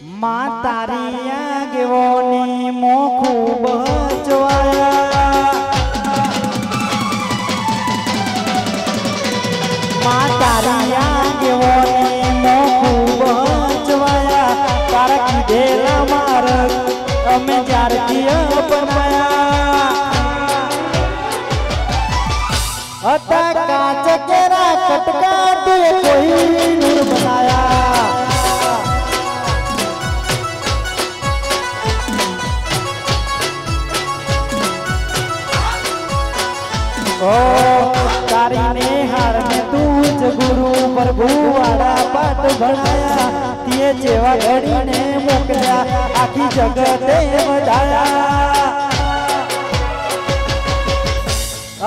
માં તારી આગેવાની મો ખૂબ જોયા માં તારી આગેવાની મો ખૂબ જોયા તારા કીધેલા માર્ગ અમે જ્યારથી અપનાયા હતા કાચ કેરા કટકા તે કોઈ નૂર બનાયા ओ तारी नेहार में तूज गुरु प्रभु वाला पाठ भणाया तिये जेवा घड़ी ने मोकल्या आखी जगते बधाया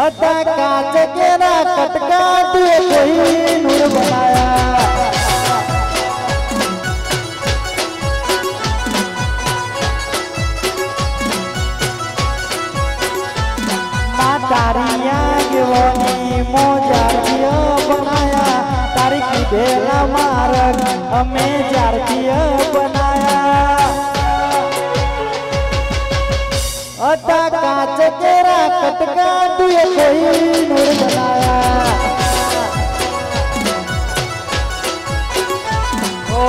अता काच केरा कटका ते कोई नूर बनाया तारी આગેવાની મોજારથી બનાયા તારી કીધેલા માર્ગ અમે જ્યારથી બનાયા હતા કાચ કેરા કટકા તુએ કોઈ નૂર બનાયા ઓ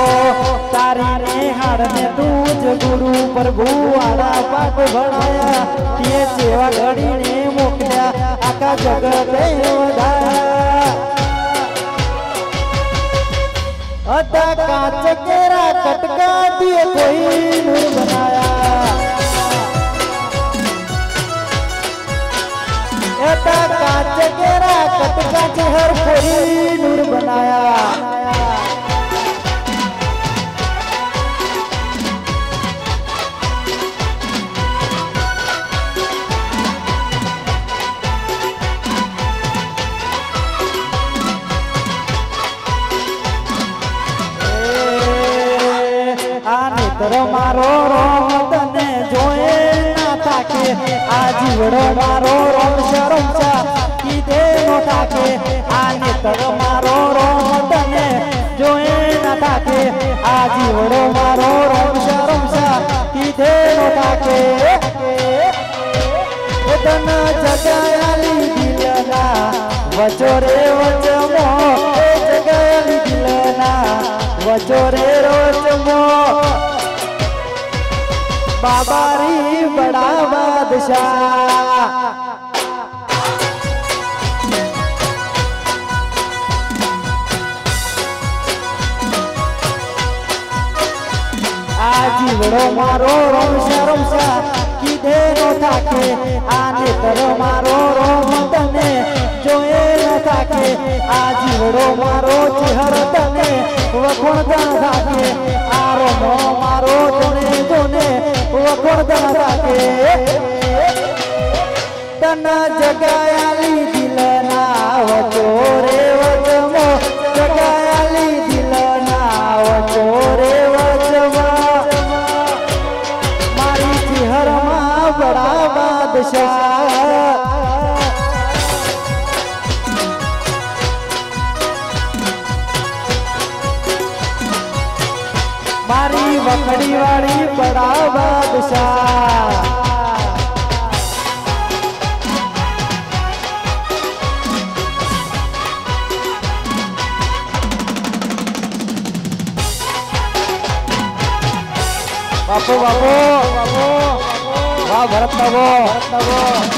તારી નેહાર ને તું જ ગુરુ પ્રભુ વાળા પાઠ ભણાયા તે સેવા ઘડીને મોકલ્યા આખા જગતે વધાયા હતા કાચ કેરા કટકા તે કોઈ નૂર બનાયા હતા કાચ કેરા કટકા તે હર કોઈ નૂર બનાયા તરો મારો રોમ તને જોએ ના થાકે આ જીવડો મારો રોમ શરમસા કીધે નો થાકે આ નેતર મારો રોમ તને જોએ ના થાકે આ જીવડો મારો રોમ શરમસા કીધે નો થાકે તન જગાયાલી દિલના વચોરે વચમો જગાયાલી દિલના વચોરે રોચમો बाबारी बड़ा बादशाह आ जीवड़ो मारो रमशा कीधे नो थाके आ नेतर मारो रोम तने जोए न थाके आ जीवड़ो मारो चेहर तने वखोण थाके आ रोमो मारो तने जोने वखोण थाके तन जगायाली दिलना वचोरे वचमो जगायाली दिलना वचोरे वचमो मारी चेहरमा बड़ा बादशाह मारी वखड़ी वाली बड़ा बादशाह बापू बापू वाह भरत बाबू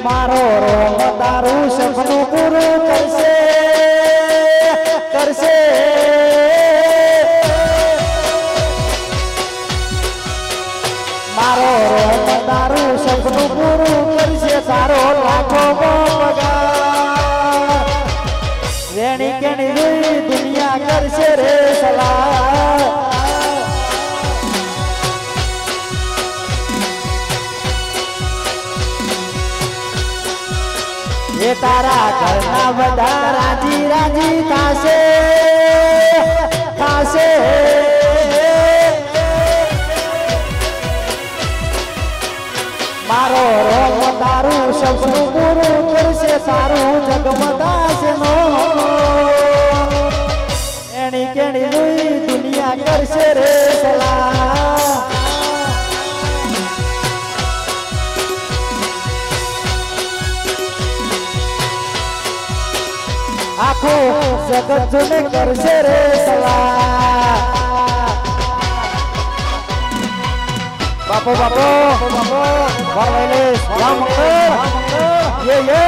मारो रोम तारू सपनों पूરું करसे करसे मारो रोम तारू सपनों पूરું करसे तारो लाखो पगार रेणी केणी रुई दुनिया करसे रे सलाह ये तारा घરના બધા રાજી રાજી થાશે થાશે સપનું પૂરું કરશે સારું જગમદાશે નો એની કેણી નું દુનિયા કરશે રે સલાહ આખું જગત જોને કરશે રે સલાહ બાપો બાપો બાપો વાળવાઈલે રામ યે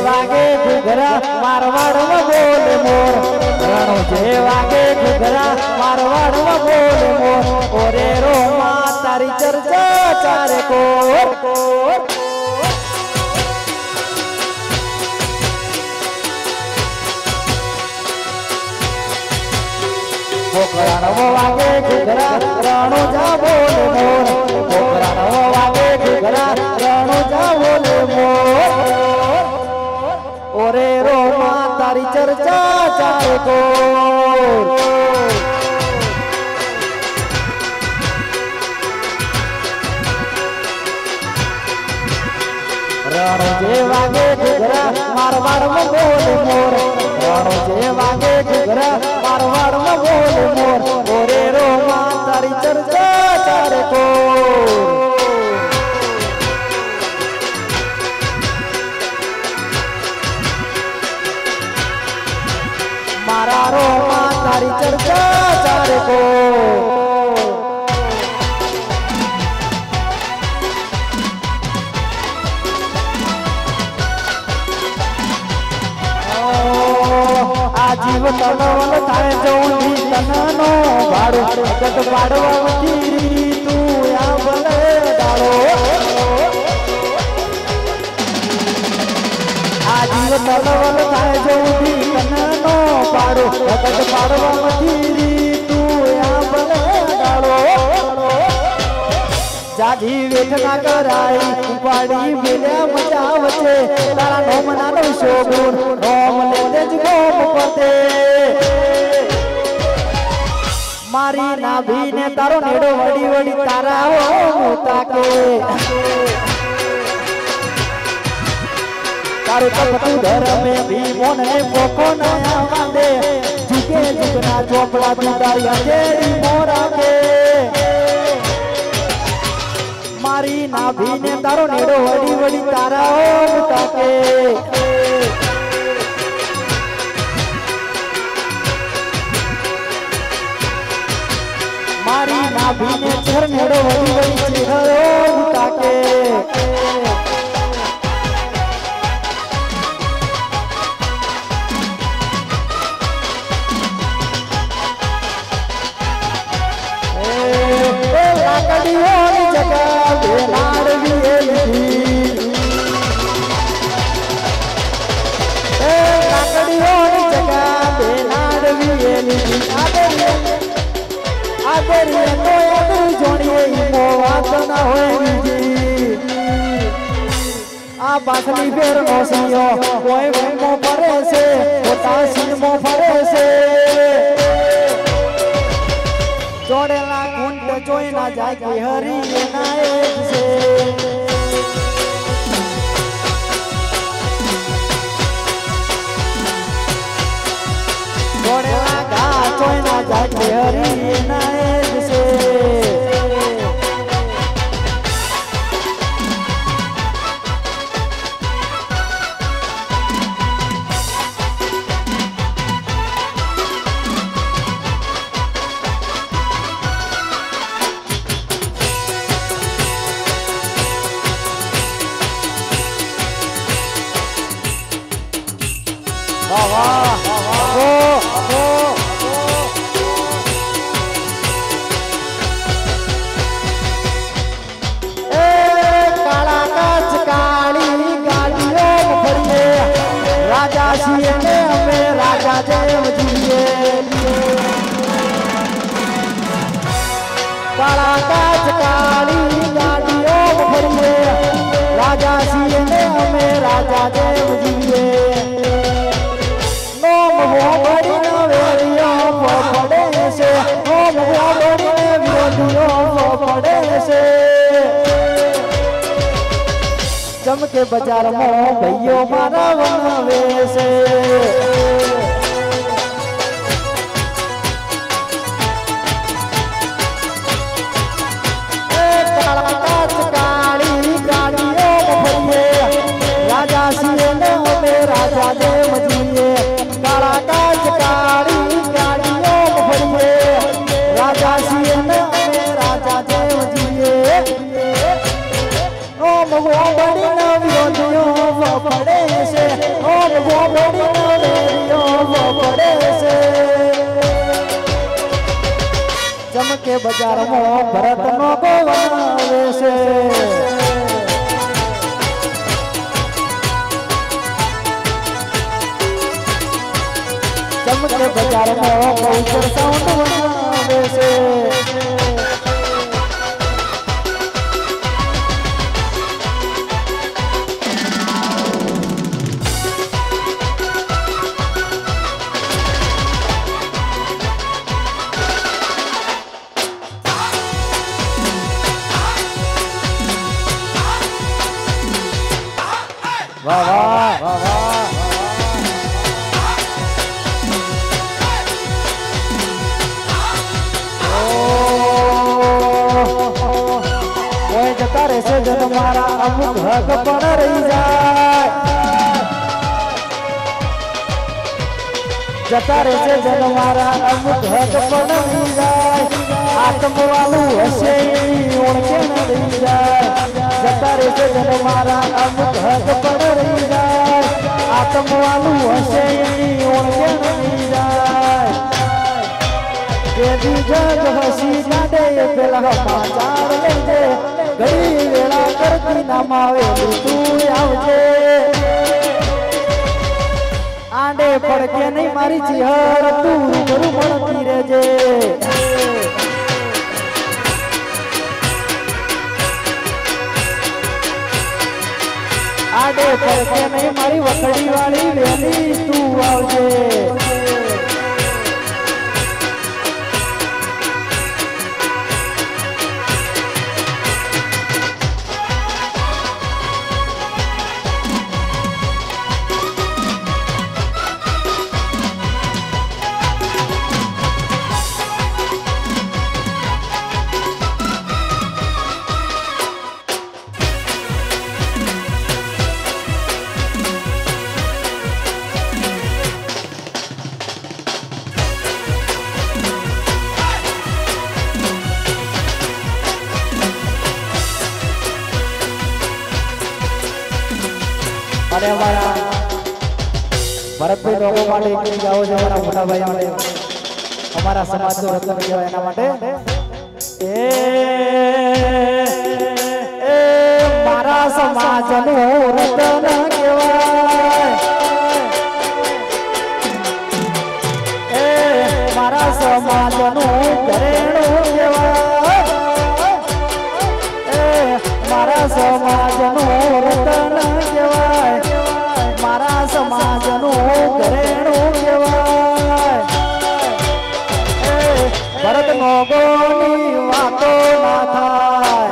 વાગે ઘુઘરા મારવાડમાં બોલે મોર રણો જે વાગે ઘુઘરા મારવાડમાં બોલે મોર ઓરે રોમા તારી ચર્ચા ચારે કોર પોખરાનો વાગે ઘુઘરા રણો જા બોલે મોર પોખરાનો વાગે ઘુઘરા રણો જા બોલે મોર ઓરે રોમા તારી ચર્ચા ચાલે કો રણો જે વાગે ઘુઘરા મારવાડમાં બોલે મોર રણો જે વાગે ઘુઘરા મારવાડમાં બોલે મોર ઓરે રોમા તારી ચર્ચા ચાલે કો મારા રોમા તારી ચર્ચા ચાલે કો આ જીવ તનવલ થાય જૌની તનનો ભાડો જગત પાડવાથી તું આ ભલે દાડો આ જીવ તનવલ થાય જૌની તનનો પાડો જગત પાડવાથી તું આ ભલે દાડો જાજી વેઠ ના કરાય ઉપાડી મેલ્યા મજા વચ્ચે તારા નોમ નાનો શોભુર નોમ લેતે જ ગોમ પતે મારી નાભીને તારો નેડો વડી વડી તારા હો તાકે તારું તપતું ધરમે ભીમોન ને પોખો ના માંડે જુગે જુગના ચોપડા તુંદારી અંજેરી મોરા કે મારી નાભીને તારો નેડો વડી વડી તારા ઓમ તાકે મારી નાભીને ચર નેડો વડી વડી ચહેરો ઓમ તાકે લાકડીઓની જગા બેનાડવી એલી લાકડીઓની જગા બેનાડવી એલી આદરીએ તો આદર જોડીએ ઈમો વાત ના હોય બીજી આ પાછલી ફેર નો સિયો કોઈ મો ફરે છે પોતા સિંહમો ફરે છે જોડેલા કુંડ જોઈ ના જાય કે હરી એના એક છે જોડેલા ઘા જોઈ ના જાય કે હરી એના એક છે काला काच काली गाड़ियों भरिए राजा सीए ने हमें राजा देव जीए नोम वो बड़ी नवेलियों वो पड़े से नोम वो बड़ी नवेलियों वो पड़े से चमके बाजार में भैयो मारा बनावे से राजा देव जीए काला काच काली गाड़ियों भरिए राजा सीए राजा देव जीए ओम वो बड़ी नवियों वो पड़े से ओम वो बड़ी नवियों वो पड़े से चमके बाजार में भरत नो बनावे से चमके बाजार में बहुचर साउंड बनावे से वाह वाह वाह वाह जता रे से जन मारा अमुक हक पण रही जाए जता रे से जन मारा अमुक हक पण रही जाए आत्म वालू हसे ओळखे न रही जाए जता रे से जन मारा अमुक हक पण रही जाए आत्म वालू हसे ओळखे न रही जाए केदी जग हसी काढे पेला समाचार लेजे घड़ी वेला करती नाम आवे तू आवजे आंडे पड़ के नहीं मारी चिहर तू गुरु पड़ती रेजे आंडे पड़ के नहीं मारी वखड़ी वाली वेली तू आवजे अरे हमारा भरतभाई लोगों माटे एक गाओ जो हमारा मोटा भाई हमारा समाज को रत्न कहेवाय एना माटे ए मारा समाज नु रत्न कहेवाय ए मारा समाज नु घरेणु कहेवाय ए मारा समाज नु रत्न कहेवाय मारा समाज नु घरेणु कहेवाय भरत मोगोनी वातो ना थाय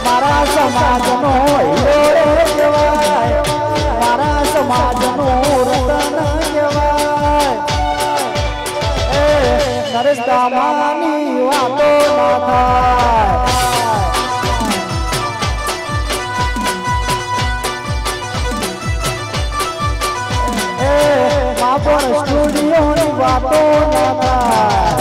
मारा समाज नु हीरो कहेवाय मारा समाज नु रतन कहेवाय नरेश दामानी वातो ना थाय स्टूडियो बातों ना थाय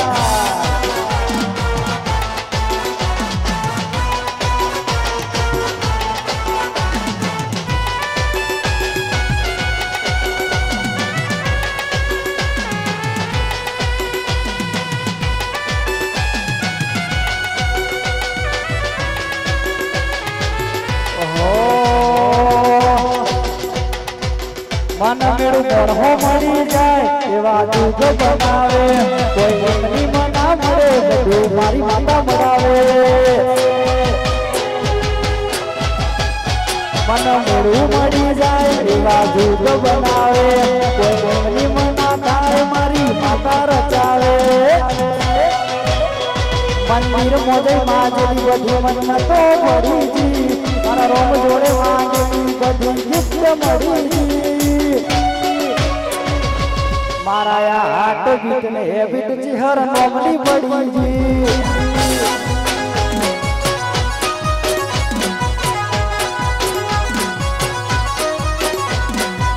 मन मेरे મેળું મરહો મળી જાય એવા દૂધ બનાવે કોઈ એમની મના મળે બધું મારી માતા મળાવે મન મેળું મળી જાય એવા દૂધ બનાવે કોઈ એમની મના થાય મારી માતા રચાવે મંદિર મોજે માજરી બધી મન તો મળી જી મારા રોમ જોડે વાગેલી બધી ગીત મળી જી મારા હાટ બીટ ને બીટ ચિહર નોમની પડી જી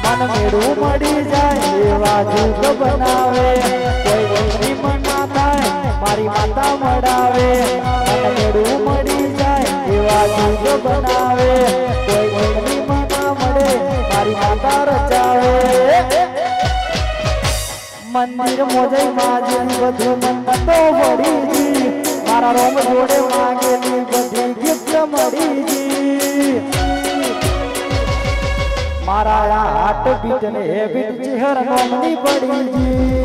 મન મેળું મળી જાય એવા જૂથ બનાવે કોઈ એમની મના થાય મારી માતા મળાવે મન મેળું મળી જાય એવા જૂથ બનાવે કોઈ એમની મના મળે મારી માતા રચાવે મંદિર મોજે માજરી બધું મન તો વળી જી મારા રોમ જોડે માગેલી બધી ગીત મળી જી મારા હાટ બીટ ને બીટ ચિહર નોમની પડી જી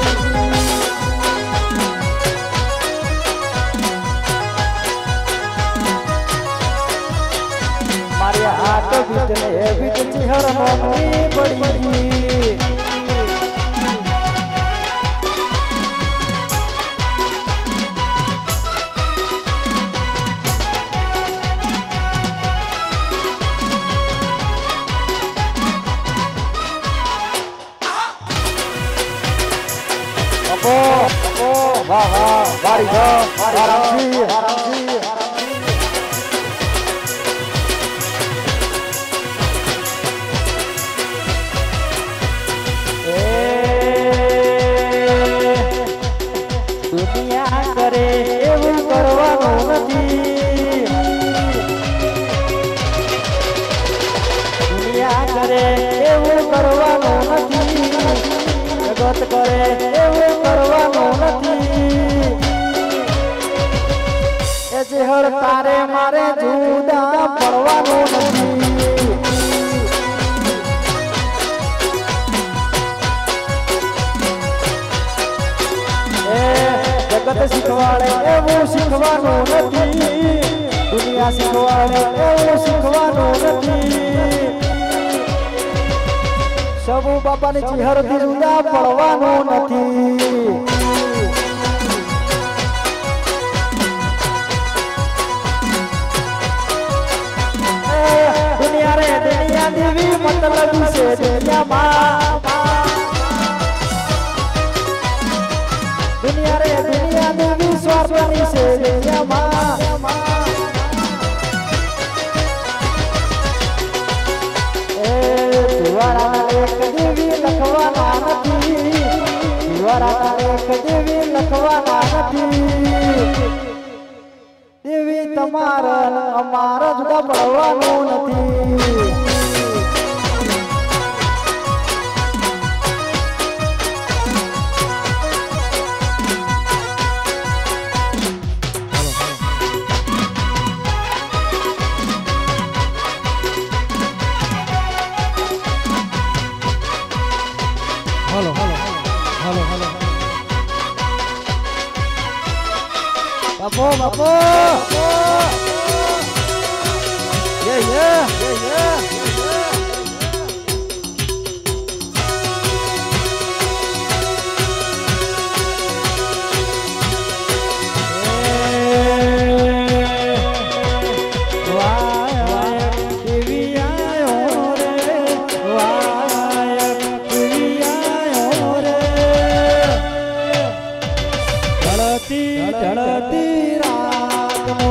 મારી હાટ બીટ ને બીટ ચિહર નોમની પડી જી વાહ વાહ વારી વારામજી વારામજી દુનિયા કરે એવું કરવાનું નથી દુનિયા કરે એવું કરવાનું નથી જગત કરે એવું કરવાનું નથી એ ચહેર તારે મારે જુદા પડવાનું નથી એ જગત શીખવાડે એવું શીખવાનું નથી દુનિયા શીખવાડે એવું શીખવાનું નથી સબુ બાપાની ચહેરથી જુદા પડવાનું નથી દુનિયા રે દુનિયા દેવી મતલબ છે દુનિયામાં દુનિયા રે દુનિયા દેવી સ્વાર્થની છે દુનિયામાં એક દેવી લખવાના નથી દીવારા એક દેવી લખવાના નથી દેવી તમારા અમારા જુદા પડવાનું નથી Hello, hello, hello, hello. Bapo, bapo. Yeah, yeah, yeah, yeah. ઢળતી રાતનો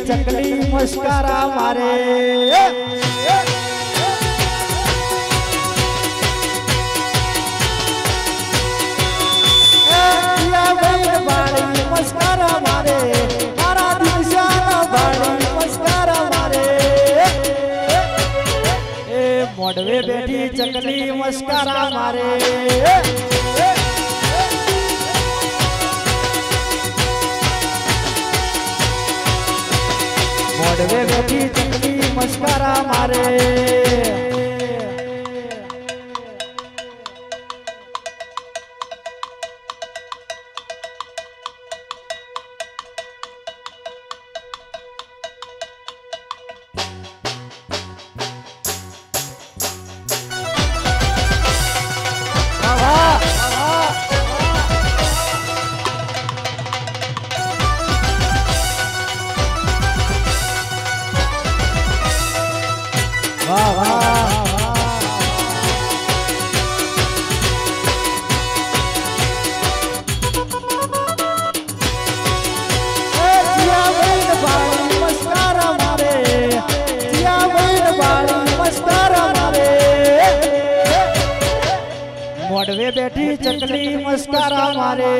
ચકલી મસ્કારા મારે મસ્કારા મારે મારા દિશાના ભાડી મસ્કારા મારે એ મોઢવે બેઠી ચકલી મસ્કારા મારે મોઢવે બેઠી ચકલી મસ્કારા મારે વાહ વાહ મોઢવે બેઠી ચકલી મસ્કારા મારે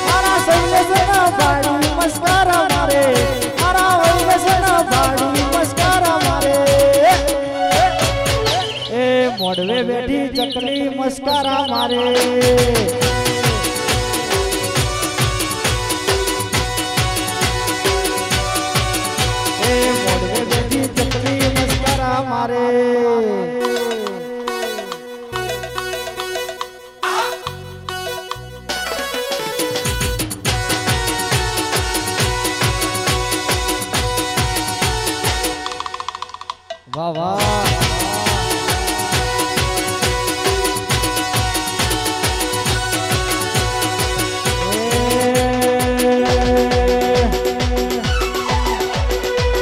મારા સૈલેશના ભાડી મસ્કારા મારે મારા વૈલેશના ભાડી મસ્કારા મારે એ મોઢવે બેઠી ચકલી મસ્કારા મારે મારે વાહ વાહ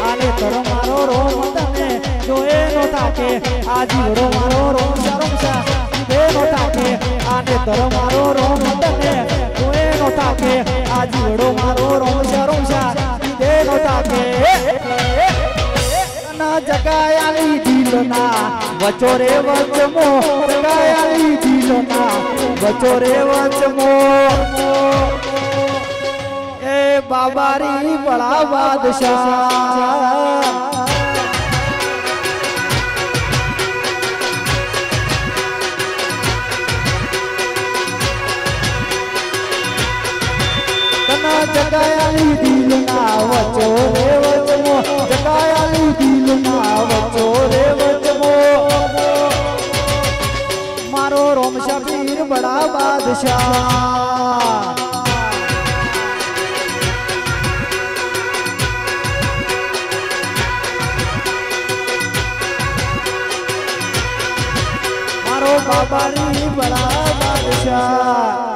આને તર મારો રોમ તને જોએ નો તાકે આ જીવડો મારો રોમ શરમસા બે નો તાકે આને તર મારો રોમ તને જોએ નો તાકે આ જીવડો મારો રોમ શરમસા બે નો તાકે ના જગાયાલી દિલના વચોરે વચમો જગાયાલી દિલના વચોરે વચમો એ બાબારી બડા બાદશાહ જગાયાલી દિલના વચોરે વચમો જગાયાલી દિલના વચોરે વચમો મારો રોમ શબીર બડા બાદશાહ મારો બાબારી બડા બાદશાહ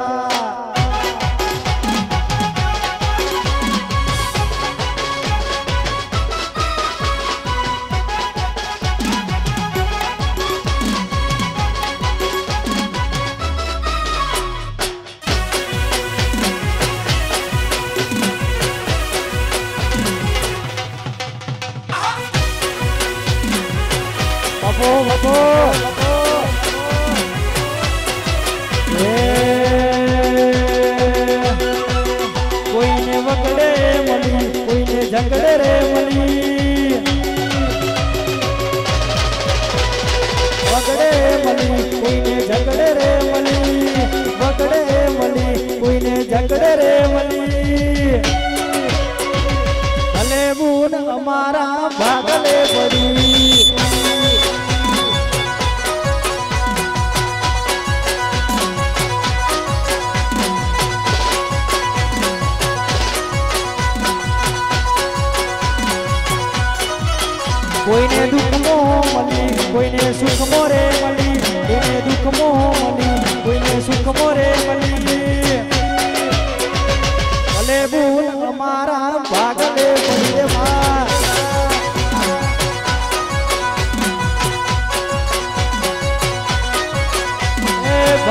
કોઈને વગડે મળી કોઈને ઝગડે રે મળી વગડે મળી કોઈને ઝગડે રે મળી વગડે મળી કોઈને ઝગડે રે મળી ભલે બૂન અમારા ભાગલે પડી કોઈને દુઃખમો મળી કોઈને સુખમો રે મળી કોઈને દુઃખમો મળી કોઈને સુખમો રે મળી ભલે ભૂલ અમારા ભાગલે પડી માં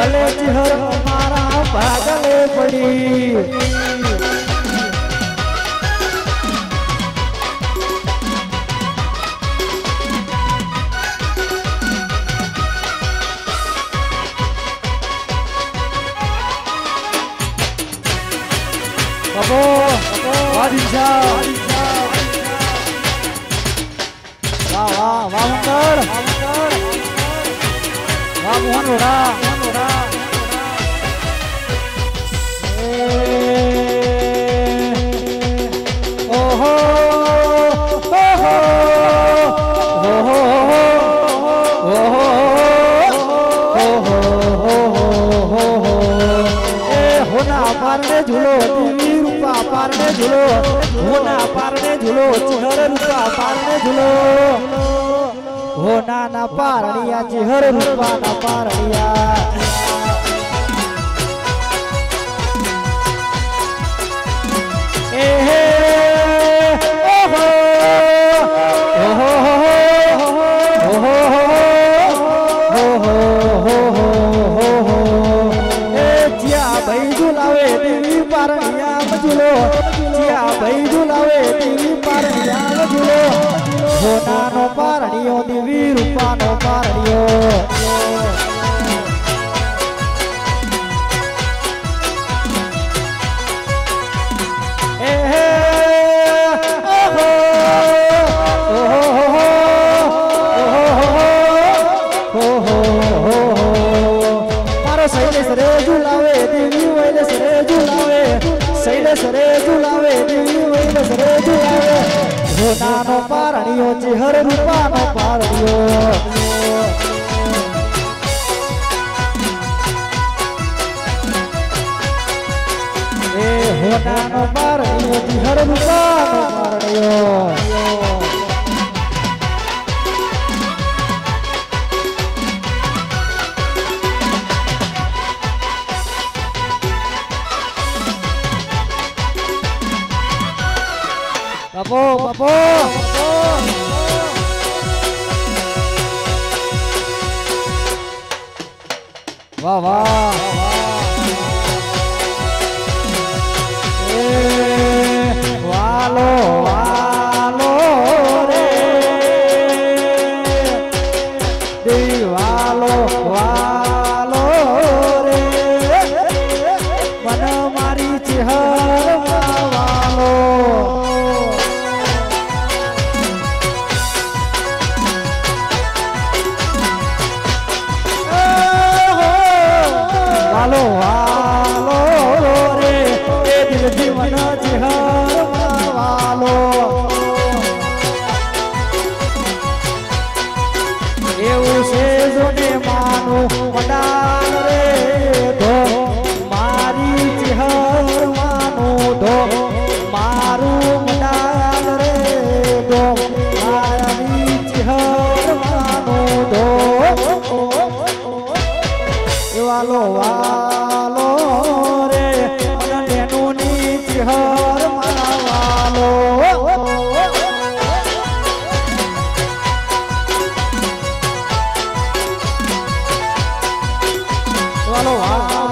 ભલે ચિહર મારા ભાગલે પડી બાપો વાહ વાહ મંગળ વાહ મોહન રોડા ઓહો પારને ઝૂલો દેવી રૂપા પારને ઝૂલો હોના પારને ઝૂલો ચિહર રૂપા પારને ઝૂલો હોના ના પારણિયા ચિહર રૂપા ના પારણિયા એ હે ઓહો ઓહો ઝૂલો જીયા ભાઈ ઝુલાવે દેવી પારણિયા ઝૂલો હોનાનો પારણિયો દેવી રૂપાનો પારણિયો એ હે ઓહો ઓહો મારો શૈલેશ રે ઝુલાવે દેવી વૈલેશ રે ઝુલાવે શૈલેશ રે ઝુલાવે દેવી વૈલેશ રે ઝુલાવે હોનાનો પારણિયો ચિહર રૂપાનો પારણિયો એ હોનાનો પારણિયો ચિહર રૂપાનો પારણિયો બાપો બાપો વાહ વાહ વાલો વાલો રે દેવી વાલો વાલો રે મન મારી ચિહર વાલો વાલો વાલો રે એ દિલ જીવન ચિહર વાલો એવું છે જોને માનું વડાલ રે ધો મારી ચિહર માનું ધો મારું વડાલ રે ધો મારી ચિહર માનું ધો વાલો વાલો રે નેનું ની ચિહર વાલો વાલો વાહ